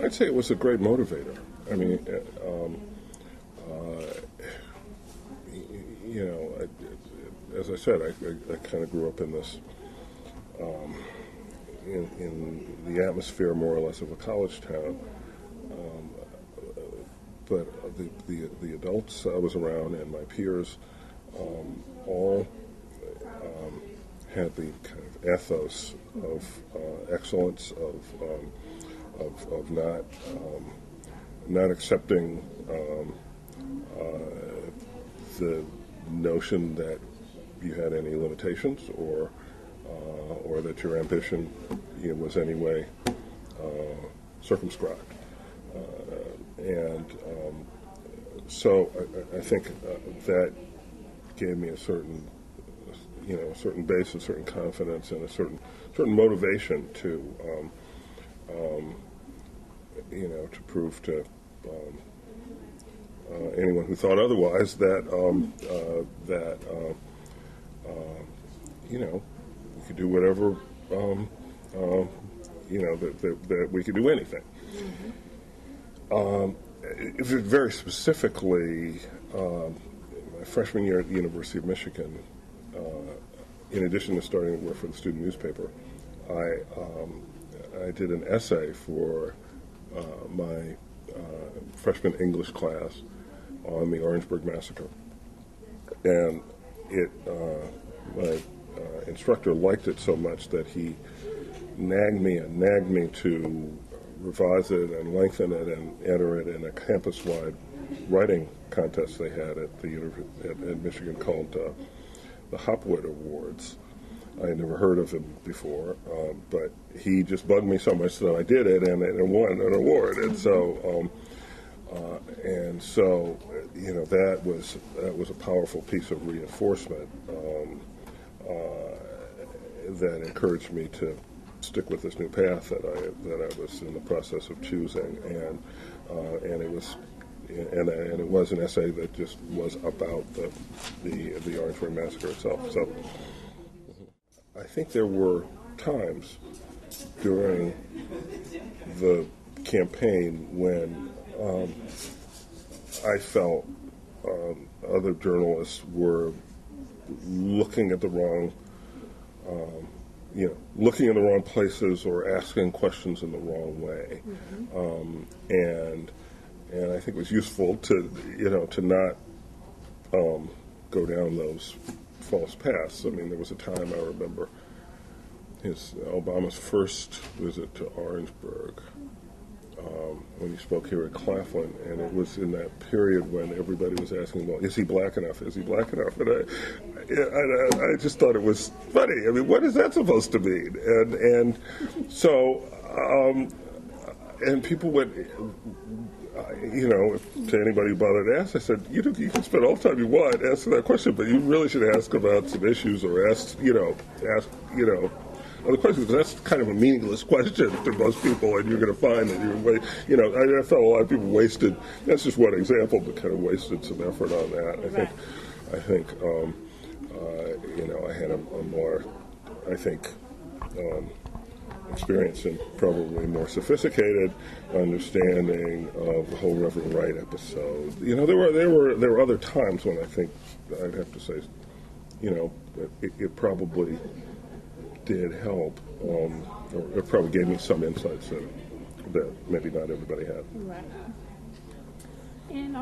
I'd say it was a great motivator. I mean, as I said, I kind of grew up in this, in the atmosphere more or less of a college town. But the adults I was around and my peers all had the kind of ethos of excellence, of not accepting the notion that you had any limitations or that your ambition was anyway circumscribed. So I think that gave me a certain base, a certain confidence, and a certain motivation to prove to anyone who thought otherwise that we could do whatever, that we could do anything. Very specifically, my freshman year at the University of Michigan, in addition to starting to work for the student newspaper, I did an essay for my freshman English class on the Orangeburg Massacre. And my instructor liked it so much that he nagged me to revise it and lengthen it and enter it in a campus-wide writing contest they had at Michigan called the Hopwood Awards. I had never heard of him before, but he just bugged me so much that I did it and won an award. And so that was a powerful piece of reinforcement that encouraged me to stick with this new path that I was in the process of choosing, and it was an essay that just was about the Orangeburg Massacre itself. So I think there were times during the campaign when I felt other journalists were looking at the wrong. Looking in the wrong places or asking questions in the wrong way, and I think it was useful to not go down those false paths. I mean, there was a time I remember Obama's first visit to Orangeburg when he spoke here at Claflin, and it was in that period when everybody was asking, well, is he black enough? Is he black enough? And I just thought it was funny. I mean, what is that supposed to mean? And so, and people went, to anybody who bothered to ask, I said, you can spend all the time you want asking that question, but you really should ask about some issues or ask other questions, because that's kind of a meaningless question to most people, and you're going to find that I felt a lot of people wasted. That's just one example, but kind of wasted some effort on that. I think I had a more, experience and probably more sophisticated understanding of the whole Reverend Wright episode. There were other times when I think I'd have to say, it probably did help, or it probably gave me some insights that maybe not everybody had. Right. And